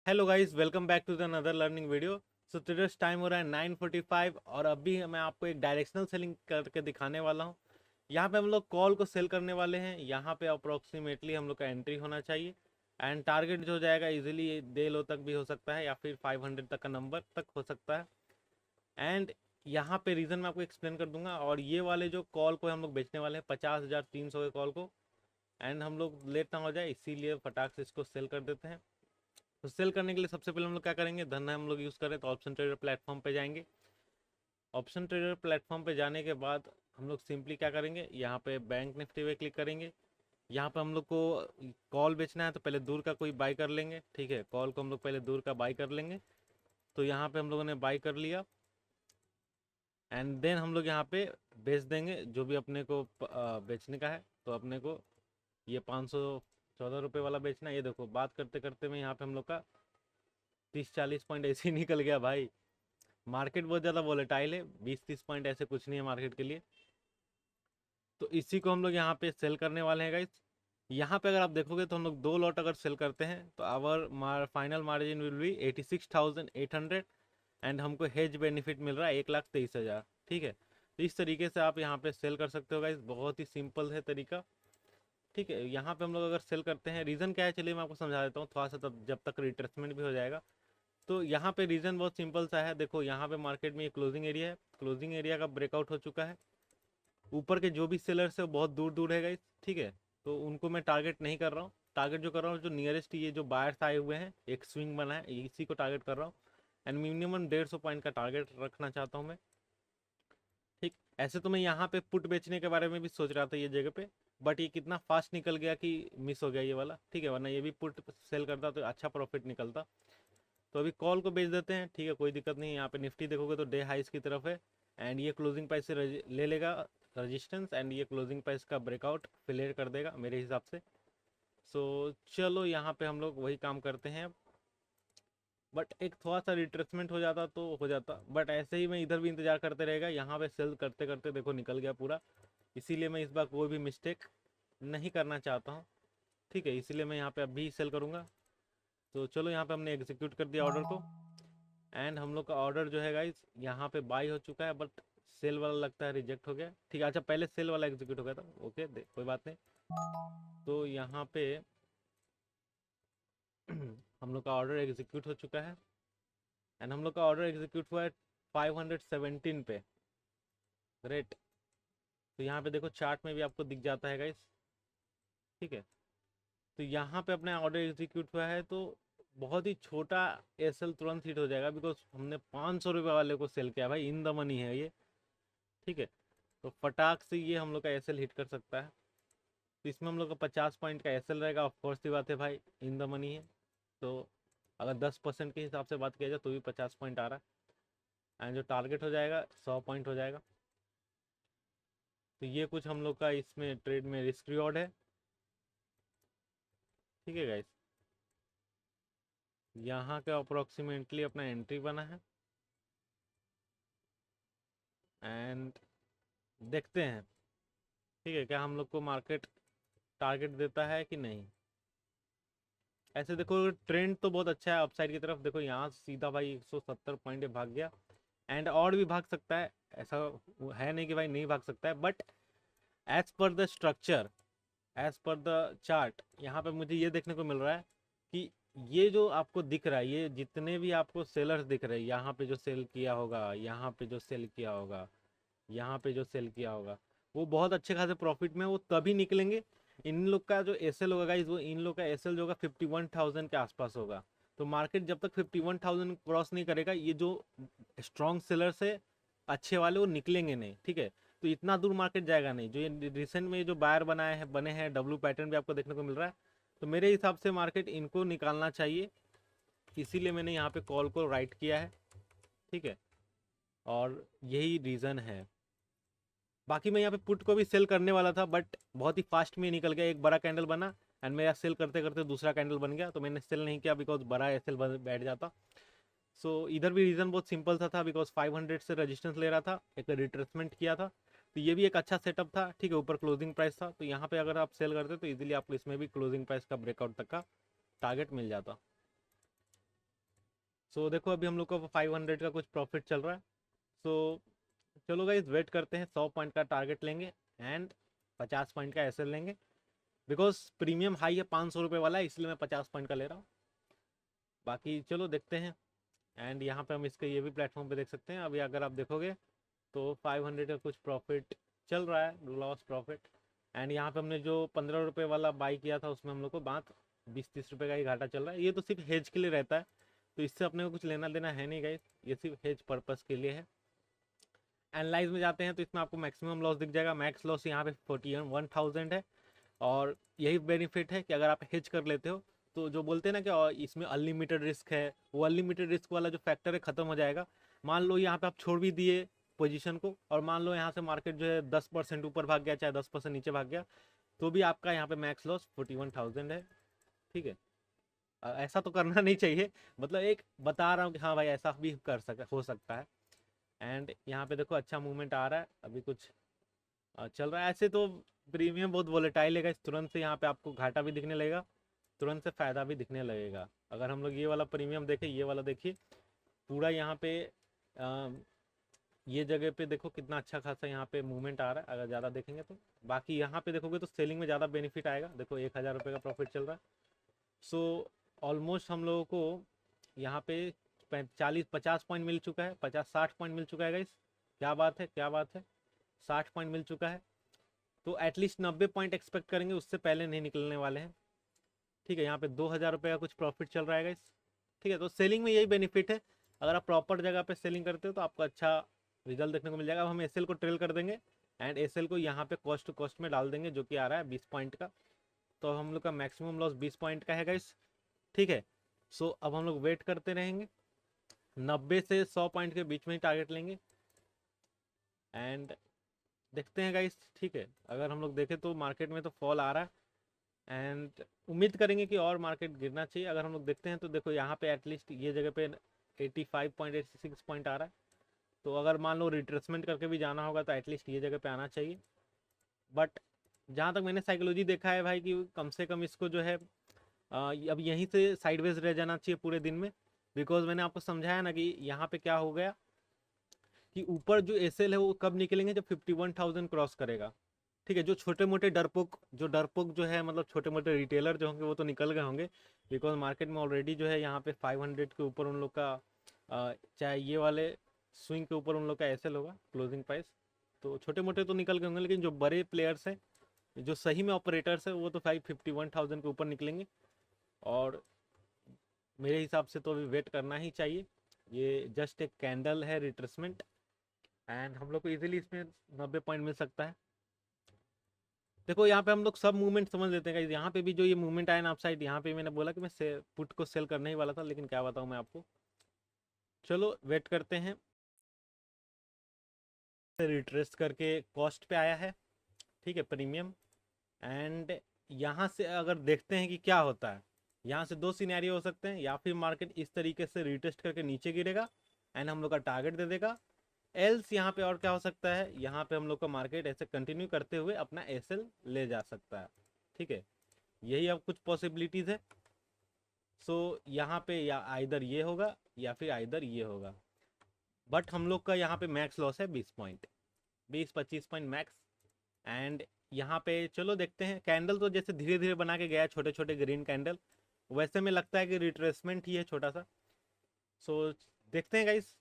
Hello guys, welcome back to the another learning video. So today's time हो रहा है 9:45 और अभी मैं आपको एक डायरेक्शनल सेलिंग करके दिखाने वाला हूँ। यहाँ पे हम लोग कॉल को सेल करने वाले हैं। यहाँ पे अप्रोक्सीमेटली हम लोग का एंट्री होना चाहिए एंड टारगेट जो हो जाएगा इजीली 1.5 लो तक भी हो सकता है या फिर 500 तक का नंबर तक हो सकता है। एंड यहाँ पे रीज़न मैं आपको एक्सप्लेन कर दूंगा। और ये वाले जो कॉल को हम लोग बेचने वाले हैं 50,300 के कॉल को, एंड हम लोग लेट ना हो जाए इसीलिए फटाक से इसको सेल कर देते हैं। तो सेल करने के लिए सबसे पहले हम लोग क्या करेंगे, धरना हम लोग यूज़ करें तो ऑप्शन ट्रेडर प्लेटफॉर्म पे जाएंगे। ऑप्शन ट्रेडर प्लेटफॉर्म पे जाने के बाद हम लोग सिंपली क्या करेंगे, यहाँ पे बैंक निफ्टी पे क्लिक करेंगे। यहाँ पे हम लोग को कॉल बेचना है तो पहले दूर का कोई बाई कर लेंगे। ठीक है, कॉल को हम लोग पहले दूर का बाई कर लेंगे। तो यहाँ पे हम लोगों ने बाई कर लिया एंड देन हम लोग यहाँ पे बेच देंगे जो भी अपने को बेचने का है। तो अपने को ये 514 रुपये वाला बेचना है। ये देखो, बात करते करते में यहाँ पे हम लोग का 30-40 पॉइंट ऐसे ही निकल गया भाई। मार्केट बहुत ज़्यादा वोलेटाइल है, 20-30 पॉइंट ऐसे कुछ नहीं है मार्केट के लिए। तो इसी को हम लोग यहाँ पे सेल करने वाले हैं गाइस। यहाँ पे अगर आप देखोगे तो हम लोग 2 लॉट अगर सेल करते हैं तो our final margin will be 86,800 and हमको हेज बेनिफिट मिल रहा है 1,23,000। ठीक है, तो इस तरीके से आप यहाँ पे सेल कर सकते हो गाइस, बहुत ही सिंपल है तरीका। ठीक है, यहाँ पे हम लोग अगर सेल करते हैं, रीज़न क्या है चलिए मैं आपको समझा देता हूँ थोड़ा सा, तब जब तक रिट्रेसमेंट भी हो जाएगा। तो यहाँ पे रीज़न बहुत सिंपल सा है। देखो यहाँ पे मार्केट में ये क्लोजिंग एरिया है, क्लोजिंग एरिया का ब्रेकआउट हो चुका है। ऊपर के जो भी सेलर्स है वो बहुत दूर दूर है गाइस। ठीक है, तो उनको मैं टारगेट नहीं कर रहा हूँ। टारगेट जो कर रहा हूँ, जो नियरेस्ट ये जो बायर्स आए हुए हैं, एक स्विंग बना है, इसी को टारगेट कर रहा हूँ। एंड मिनिमम 150 पॉइंट का टारगेट रखना चाहता हूँ मैं। ठीक, ऐसे तो मैं यहाँ पे पुट बेचने के बारे में भी सोच रहा था ये जगह पे, बट ये कितना फास्ट निकल गया कि मिस हो गया ये वाला। ठीक है, वरना ये भी पुट सेल करता तो अच्छा प्रॉफिट निकलता। तो अभी कॉल को बेच देते हैं। ठीक है, कोई दिक्कत नहीं। यहाँ पे निफ्टी देखोगे तो डे हाइस की तरफ है एंड ये क्लोजिंग प्राइस से ले लेगा रजिस्टेंस एंड ये क्लोजिंग प्राइस का ब्रेकआउट क्लियर कर देगा मेरे हिसाब से। सो चलो यहाँ पे हम लोग वही काम करते हैं। बट एक थोड़ा सा रिट्रेसमेंट हो जाता तो हो जाता, बट ऐसे ही मैं इधर भी इंतजार करते रहेगा। यहाँ पे सेल करते करते देखो निकल गया पूरा। इसीलिए मैं इस बार कोई भी मिस्टेक नहीं करना चाहता हूँ। ठीक है, इसीलिए मैं यहाँ पे अभी सेल करूँगा। तो चलो यहाँ पे हमने एग्जीक्यूट कर दिया ऑर्डर को एंड हम लोग का ऑर्डर जो है गाइस यहाँ पे बाई हो चुका है, बट सेल वाला लगता है रिजेक्ट हो गया। ठीक है, अच्छा पहले सेल वाला एग्जीक्यूट हो गया था, ओके कोई बात नहीं। तो यहाँ पे हम लोग का ऑर्डर एग्जीक्यूट हो चुका है एंड हम लोग का ऑर्डर एग्जीक्यूट हुआ है 517 पे। ग्रेट। तो यहाँ पे देखो चार्ट में भी आपको दिख जाता है गाइस। ठीक है, तो यहाँ पे अपना ऑर्डर एग्जीक्यूट हुआ है तो बहुत ही छोटा एसएल तुरंत हिट हो जाएगा, बिकॉज हमने 500 रुपये वाले को सेल किया भाई, इन द मनी है ये। ठीक है, तो फटाक से ये हम लोग का एसएल हिट कर सकता है। तो इसमें हम लोग का 50 पॉइंट का एसएल रहेगा। ऑफकोर्स की बात है भाई, इन द मनी है। तो अगर 10% के हिसाब से बात किया जाए तो भी 50 पॉइंट आ रहा है एंड जो टारगेट हो जाएगा 100 पॉइंट हो जाएगा। तो ये कुछ हम लोग का इसमें ट्रेड में रिस्क रिवॉर्ड है। ठीक है गाइस, यहाँ का अप्रोक्सीमेटली अपना एंट्री बना है एंड देखते हैं। ठीक है, क्या हम लोग को मार्केट टारगेट देता है कि नहीं। ऐसे देखो ट्रेंड तो बहुत अच्छा है अपसाइड की तरफ। देखो यहाँ सीधा भाई 170 पॉइंट भाग गया एंड और भी भाग सकता है, ऐसा है नहीं कि भाई नहीं भाग सकता है। But as per the structure, as per the chart, यहाँ पे मुझे ये देखने को मिल रहा है कि ये जो आपको दिख रहा है, ये जितने भी आपको सेलर्स दिख रहे हैं, यहाँ पे जो सेल किया होगा, यहाँ पे जो सेल किया होगा, यहाँ पे जो सेल किया होगा, वो बहुत अच्छे खासे प्रॉफिट में वो तभी निकलेंगे। इन लोग का जो एसएल होगा गाइस, वो इन लोग का एसएल जो होगा 51,000 के आसपास होगा। तो मार्केट जब तक 51,000 क्रॉस नहीं करेगा, ये जो स्ट्रॉन्ग सेलर्स है अच्छे वाले, वो निकलेंगे नहीं। ठीक है, तो इतना दूर मार्केट जाएगा नहीं। जो ये रिसेंट में जो बायर बनाए हैं बने हैं, डब्ल्यू पैटर्न भी आपको देखने को मिल रहा है। तो मेरे हिसाब से मार्केट इनको निकालना चाहिए, इसीलिए मैंने यहाँ पे कॉल को राइट किया है। ठीक है, और यही रीज़न है। बाकी मैं यहाँ पे पुट को भी सेल करने वाला था, बट बहुत ही फास्ट में निकल गया। एक बड़ा कैंडल बना एंड मेरा सेल करते करते दूसरा कैंडल बन गया, तो मैंने सेल नहीं किया बिकॉज बड़ा एसएल बैठ जाता। सो इधर भी रीज़न बहुत सिंपल सा था, बिकॉज 500 से रजिस्टेंस ले रहा था, एक रिट्रेसमेंट किया था। तो ये भी एक अच्छा सेटअप था। ठीक है, ऊपर क्लोजिंग प्राइस था, तो यहाँ पे अगर आप सेल करते तो इजीली आपको इसमें भी क्लोजिंग प्राइस का ब्रेकआउट तक का टारगेट मिल जाता। सो देखो अभी हम लोग का 500 का कुछ प्रॉफिट चल रहा है। सो चलो गाइस वेट करते हैं, 100 पॉइंट का टारगेट लेंगे एंड 50 पॉइंट का एसएल लेंगे। बिकॉज प्रीमियम हाई है, 500 रुपये वाला है, इसलिए मैं 50 पॉइंट का ले रहा हूँ। बाकी चलो देखते हैं। एंड यहाँ पे हम इसके ये भी प्लेटफॉर्म पे देख सकते हैं, अभी अगर आप देखोगे तो 500 का कुछ प्रॉफिट चल रहा है, लॉस प्रॉफिट। एंड यहाँ पे हमने जो 15 रुपये वाला बाई किया था उसमें हम लोग को बात 20-30 रुपये का ही घाटा चल रहा है। ये तो सिर्फ हेज के लिए रहता है, तो इससे अपने को कुछ लेना देना है नहीं गाइस, ये सिर्फ हेज पर्पस के लिए है। एनालाइज में जाते हैं तो इसमें आपको मैक्सिमम लॉस दिख जाएगा। मैक्स लॉस यहाँ पे 41,000 है। और यही बेनिफिट है कि अगर आप हेज कर लेते हो तो जो बोलते हैं ना कि इसमें अनलिमिटेड रिस्क है, वो अनलिमिटेड रिस्क वाला जो फैक्टर है ख़त्म हो जाएगा। मान लो यहाँ पे आप छोड़ भी दिए पोजीशन को, और मान लो यहाँ से मार्केट जो है 10% ऊपर भाग गया, चाहे 10% नीचे भाग गया, तो भी आपका यहाँ पे मैक्स लॉस 41,000 है। ठीक है, ऐसा तो करना नहीं चाहिए, मतलब एक बता रहा हूँ कि हाँ भाई ऐसा भी हो सकता है। एंड यहाँ पे देखो अच्छा मूवमेंट आ रहा है, अभी कुछ चल रहा है। ऐसे तो प्रीमियम बहुत वोलेटाइल है, तुरंत से यहाँ पे आपको घाटा भी दिखने लगेगा, तुरंत से फ़ायदा भी दिखने लगेगा। अगर हम लोग ये वाला प्रीमियम देखें, ये वाला देखिए, पूरा यहाँ पे ये जगह पे देखो कितना अच्छा खासा यहाँ पे मूवमेंट आ रहा है अगर ज़्यादा देखेंगे तो। बाकी यहाँ पे देखोगे तो सेलिंग में ज़्यादा बेनिफिट आएगा, देखो 1,000 रुपये का प्रॉफिट चल रहा है। सो ऑलमोस्ट हम लोगों को यहाँ पे 40-50 पॉइंट मिल चुका है, 50-60 पॉइंट मिल चुका है गाइस। क्या बात है, क्या बात है, 60 पॉइंट मिल चुका है। तो एटलीस्ट 90 पॉइंट एक्सपेक्ट करेंगे, उससे पहले नहीं निकलने वाले हैं। ठीक है, यहाँ पे 2,000 रुपये का कुछ प्रॉफिट चल रहा है गाइस। ठीक है, तो सेलिंग में यही बेनिफिट है, अगर आप प्रॉपर जगह पे सेलिंग करते हो तो आपको अच्छा रिजल्ट देखने को मिल जाएगा। अब हम एसएल को ट्रेल कर देंगे एंड एसएल को यहाँ पे कॉस्ट टू कॉस्ट में डाल देंगे, जो कि आ रहा है 20 पॉइंट का। तो हम लोग का मैक्सिमम लॉस 20 पॉइंट का है गाइस। ठीक है, सो अब हम लोग वेट करते रहेंगे, 90 से 100 पॉइंट के बीच में ही टारगेट लेंगे एंड देखते हैं गाइस। ठीक है, अगर हम लोग देखें तो मार्केट में तो फॉल आ रहा है एंड उम्मीद करेंगे कि और मार्केट गिरना चाहिए। अगर हम लोग देखते हैं तो देखो यहाँ पे एटलीस्ट ये जगह पे 85.86 पॉइंट आ रहा है, तो अगर मान लो रिट्रेसमेंट करके भी जाना होगा तो एटलीस्ट ये जगह पे आना चाहिए। बट जहाँ तक मैंने साइकोलॉजी देखा है भाई, कि कम से कम इसको जो है अब यहीं से साइडवेज रह जाना चाहिए पूरे दिन में। बिकॉज मैंने आपको समझाया ना कि यहाँ पे क्या हो गया कि ऊपर जो एसएल है वो कब निकलेंगे, जब 51,000 क्रॉस करेगा। ठीक है, जो छोटे मोटे डरपोक जो है, मतलब छोटे मोटे रिटेलर जो होंगे वो तो निकल गए होंगे, बिकॉज मार्केट में ऑलरेडी जो है यहाँ पे 500 के ऊपर उन लोग का चाहे ये वाले स्विंग के ऊपर उन लोग का एसएल होगा क्लोजिंग प्राइस, तो छोटे मोटे तो निकल गए होंगे। लेकिन जो बड़े प्लेयर्स हैं, जो सही में ऑपरेटर्स है, वो तो 51,000 के ऊपर निकलेंगे। और मेरे हिसाब से तो अभी वेट करना ही चाहिए, ये जस्ट एक कैंडल है रिट्रेसमेंट एंड हम लोग को इजीली इसमें 90 पॉइंट मिल सकता है। देखो यहाँ पे हम लोग सब मूवमेंट समझ लेते हैं, यहाँ पे भी जो ये मूवमेंट आया ना अप साइड, यहाँ पे मैंने बोला कि मैं पुट को सेल करने ही वाला था, लेकिन क्या बताऊँ मैं आपको। चलो वेट करते हैं, रिट्रेस करके कॉस्ट पे आया है। ठीक है, प्रीमियम। एंड यहाँ से अगर देखते हैं कि क्या होता है, यहाँ से दो सिनेरियो हो सकते हैं, या फिर मार्केट इस तरीके से रिटेस्ट करके नीचे गिरेगा एंड हम लोग का टारगेट दे देगा। एल्स यहाँ पे और क्या हो सकता है, यहाँ पे हम लोग का मार्केट ऐसे कंटिन्यू करते हुए अपना एसएल ले जा सकता है। ठीक है, यही अब कुछ पॉसिबिलिटीज़ है। सो यहाँ पे या आइदर ये होगा या फिर आइदर ये होगा। बट हम लोग का यहाँ पे मैक्स लॉस है 20 पॉइंट, 20-25 पॉइंट मैक्स। एंड यहाँ पे चलो देखते हैं, कैंडल तो जैसे धीरे धीरे बना के गया, छोटे छोटे ग्रीन कैंडल, वैसे में लगता है कि रिट्रेसमेंट ही है छोटा सा। सो देखते हैं गाइस।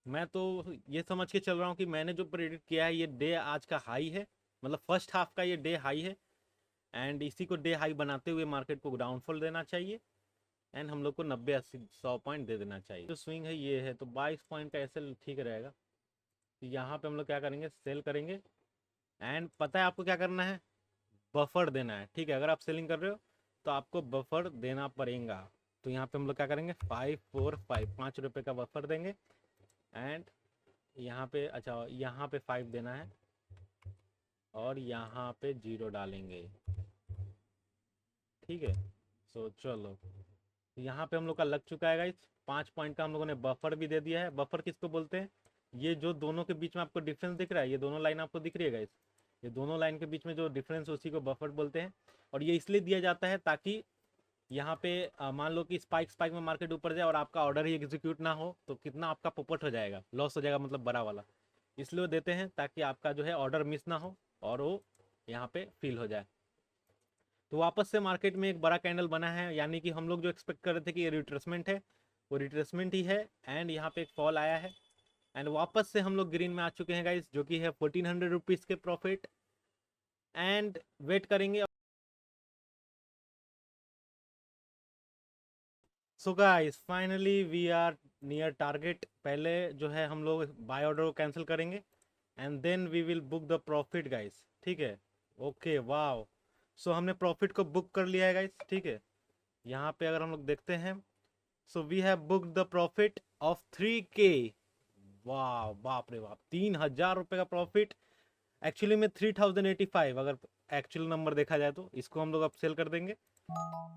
मैं तो ये समझ के चल रहा हूँ कि मैंने जो प्रेडिक्ट किया है, ये डे आज का हाई है, मतलब फर्स्ट हाफ का ये डे हाई है एंड इसी को डे हाई बनाते हुए मार्केट को डाउनफॉल देना चाहिए एंड हम लोग को 90-80-100 पॉइंट दे देना चाहिए। जो स्विंग है ये है, तो 22 पॉइंट का ऐसे ठीक रहेगा। तो यहाँ पे हम लोग क्या करेंगे, सेल करेंगे एंड पता है आपको क्या करना है, बफर देना है। ठीक है, अगर आप सेलिंग कर रहे हो तो आपको बफर देना पड़ेगा। तो यहाँ पे हम लोग क्या करेंगे, 545 5 रुपये का बफर देंगे एंड यहाँ पे अच्छा यहाँ पे 5 देना है और यहाँ पे 0 डालेंगे। ठीक है, सो चलो यहाँ पे हम लोग का लग चुका है गाइस। 5 पॉइंट का हम लोगों ने बफर भी दे दिया है। बफर किसको बोलते हैं, ये जो दोनों के बीच में आपको डिफरेंस दिख रहा है, ये दोनों लाइन आपको दिख रही है गाइस, ये दोनों लाइन के बीच में जो डिफरेंस उसी को बफर बोलते हैं। और ये इसलिए दिया जाता है ताकि यहाँ पे मान लो कि स्पाइक में मार्केट ऊपर जाए और आपका ऑर्डर ही एग्जीक्यूट ना हो तो कितना आपका पोपट हो जाएगा, लॉस हो जाएगा, मतलब बड़ा वाला। इसलिए वो देते हैं ताकि आपका जो है ऑर्डर मिस ना हो और वो यहाँ पे फिल हो जाए। तो वापस से मार्केट में एक बड़ा कैंडल बना है, यानी कि हम लोग जो एक्सपेक्ट कर रहे थे कि ये रिट्रेसमेंट है, वो रिट्रेसमेंट ही है। एंड यहाँ पे एक फॉल आया है एंड वापस से हम लोग ग्रीन में आ चुके हैं गाइस, जो कि है 1400 रुपीज़ के प्रॉफिट। एंड वेट करेंगे। So guys finally we are near target. पहले जो है हम लोग बाय ऑर्डर को कैंसिल करेंगे and then we will book the profit guys, ठीक है। ओके वाओ, सो हमने प्रॉफिट को बुक कर लिया है गाइस, ठीक है। यहाँ पे अगर हम लोग देखते हैं, so we have book the profit of 3K। वाह, बाप रे बाप, 3000 रुपये का प्रॉफिट। एक्चुअली में 3085, अगर एक्चुअल नंबर देखा जाए तो। इसको हम लोग अब सेल कर देंगे,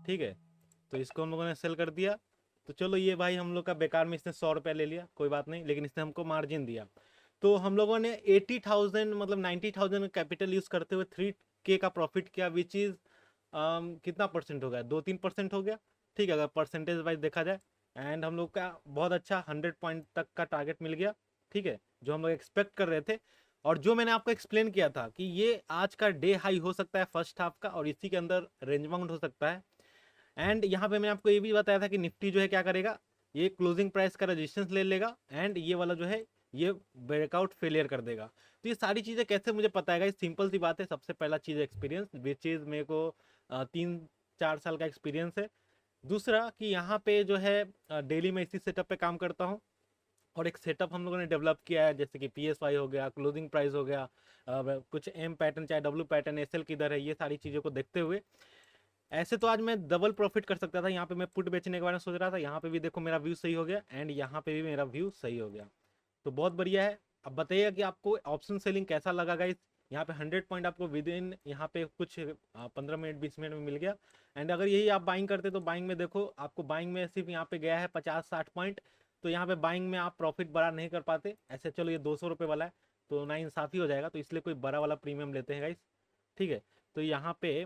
ठीक है। तो इसको हम लोगों ने सेल कर दिया। तो चलो ये भाई हम लोग का बेकार में इसने 100 रुपया ले लिया, कोई बात नहीं, लेकिन इसने हमको मार्जिन दिया। तो हम लोगों ने 80,000 मतलब 90,000 कैपिटल यूज करते हुए 3K का प्रॉफिट किया, विच इज कितना परसेंट हो गया, 2-3% हो गया, ठीक है, अगर परसेंटेज वाइज देखा जाए। एंड हम लोग का बहुत अच्छा 100 पॉइंट तक का टारगेट मिल गया, ठीक है, जो हम लोग एक्सपेक्ट कर रहे थे। और जो मैंने आपको एक्सप्लेन किया था कि ये आज का डे हाई हो सकता है फर्स्ट हाफ का, और इसी के अंदर रेंज बाउंड हो सकता है। एंड यहाँ पे मैंने आपको ये भी बताया था कि निफ्टी जो है क्या करेगा, ये क्लोजिंग प्राइस का रेजिस्टेंस ले लेगा एंड ये वाला जो है ये ब्रेकआउट फेलियर कर देगा। तो ये सारी चीज़ें कैसे मुझे पता है, सिंपल सी बात है। सबसे पहला चीज़ एक्सपीरियंस, विच इज़ मेरे को 3-4 साल का एक्सपीरियंस है। दूसरा कि यहाँ पे जो है डेली मैं इसी सेटअप पे काम करता हूँ, और एक सेटअप हम लोगों ने डेवलप किया है, जैसे कि PSY हो गया, क्लोजिंग प्राइस हो गया, कुछ M पैटर्न चाहे W पैटर्न, SL किधर है, ये सारी चीज़ों को देखते हुए ऐसे तो आज मैं डबल प्रॉफिट कर सकता था। यहाँ पे मैं पुट बेचने के बारे में सोच रहा था, यहाँ पे भी देखो मेरा व्यू सही हो गया एंड यहाँ पे भी मेरा व्यू सही हो गया, तो बहुत बढ़िया है। अब बताइएगा कि आपको ऑप्शन सेलिंग कैसा लगा गाइस। यहाँ पे 100 पॉइंट आपको विद इन यहाँ पे कुछ 15 मिनट 20 मिनट में मिल गया। एंड अगर यही आप बाइंग करते तो बाइंग में देखो आपको बाइंग में सिर्फ यहाँ पे गया है 50-60 पॉइंट। तो यहाँ पे बाइंग में आप प्रॉफिट बड़ा नहीं कर पाते ऐसे। चलो ये 200 रुपये वाला है तो ना इंसाफी हो जाएगा, तो इसलिए कोई बड़ा वाला प्रीमियम लेते हैं गाइस, ठीक है। तो यहाँ पे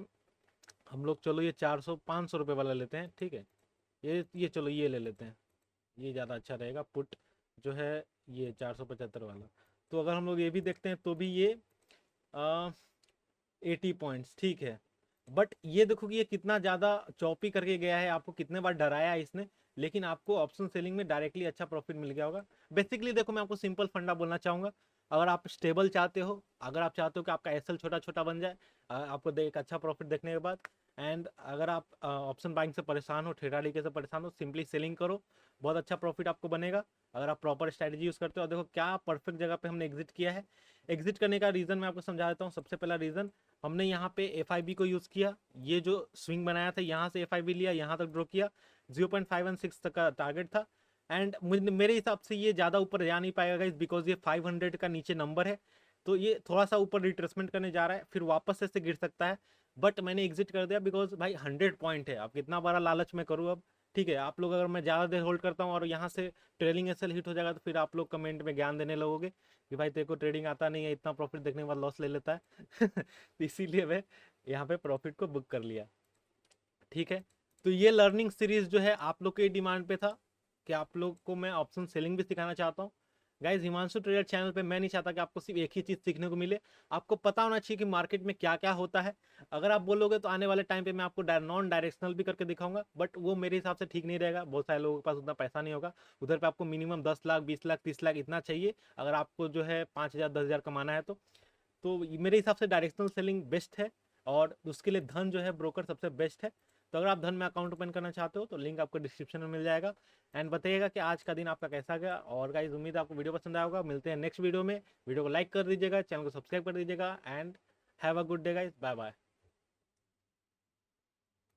हम लोग चलो ये 400-500 रुपये वाला लेते हैं, ठीक है। ये चलो ये ले लेते हैं, ये ज़्यादा अच्छा रहेगा। पुट जो है ये 475 वाला। तो अगर हम लोग ये भी देखते हैं तो भी ये 80 पॉइंट्स, ठीक है। बट ये देखो कि ये कितना ज़्यादा चौपी करके गया है, आपको कितने बार डराया है इसने, लेकिन आपको ऑप्शन सेलिंग में डायरेक्टली अच्छा प्रॉफिट मिल गया होगा। बेसिकली देखो मैं आपको सिंपल फंडा बोलना चाहूँगा, अगर आप स्टेबल चाहते हो, अगर आप चाहते हो कि आपका SL छोटा छोटा बन जाए आपको एक अच्छा प्रॉफिट देखने के बाद, एंड अगर आप ऑप्शन बाइंग से परेशान हो, ठेठा से परेशान हो, सिंपली सेलिंग करो, बहुत अच्छा प्रॉफिट आपको बनेगा अगर आप प्रॉपर स्ट्रैटेजी यूज़ करते हो। और देखो क्या परफेक्ट जगह पे हमने एग्जिट किया है। एग्जिट करने का रीज़न मैं आपको समझा देता हूँ। सबसे पहला रीज़न, हमने यहाँ पे FIB को यूज़ किया, ये जो स्विंग बनाया था यहाँ से FIB लिया, यहाँ तक ड्रॉ किया, 0.516 तक का टारगेट था। एंड मेरे हिसाब से ये ज़्यादा ऊपर जा नहीं पाएगा गाइस, बिकॉज ये 500 का नीचे नंबर है, तो ये थोड़ा सा ऊपर रिट्रेसमेंट करने जा रहा है, फिर वापस से गिर सकता है। बट मैंने एग्जिट कर दिया बिकॉज भाई 100 पॉइंट है, अब कितना बड़ा लालच में करूँ अब, ठीक है। आप लोग अगर मैं ज़्यादा देर होल्ड करता हूँ और यहाँ से ट्रेलिंग SL हिट हो जाएगा तो फिर आप लोग कमेंट में ज्ञान देने लगोगे कि भाई तेरे को ट्रेडिंग आता नहीं है, इतना प्रॉफिट देखने के बाद लॉस ले लेता है तो इसीलिए मैं यहाँ पे प्रॉफिट को बुक कर लिया, ठीक है। तो ये लर्निंग सीरीज जो है आप लोग के डिमांड पे था कि आप लोग को मैं ऑप्शन सेलिंग भी सिखाना चाहता हूँ। गाइज हिमांशु ट्रेडर चैनल पे मैं नहीं चाहता कि आपको सिर्फ एक ही चीज़ सीखने को मिले, आपको पता होना चाहिए कि मार्केट में क्या क्या होता है। अगर आप बोलोगे तो आने वाले टाइम पे मैं आपको नॉन डायरेक्शनल भी करके दिखाऊंगा, बट वो मेरे हिसाब से ठीक नहीं रहेगा। बहुत सारे लोगों के पास उतना पैसा नहीं होगा, उधर पे आपको मिनिमम 10 लाख 20 लाख 30 लाख इतना चाहिए अगर आपको जो है 5,000 10,000 कमाना है तो मेरे हिसाब से डायरेक्शनल सेलिंग बेस्ट है, और उसके लिए धन जो है ब्रोकर सबसे बेस्ट है। तो अगर आप धन में अकाउंट ओपन करना चाहते हो तो लिंक आपको डिस्क्रिप्शन में मिल जाएगा। एंड बताइएगा कि आज का दिन आपका कैसा गया। और गाइस उम्मीद है आपको वीडियो पसंद आया होगा। मिलते हैं नेक्स्ट वीडियो में, वीडियो को लाइक कर दीजिएगा, चैनल को सब्सक्राइब कर दीजिएगा, and have a good day guys, bye bye.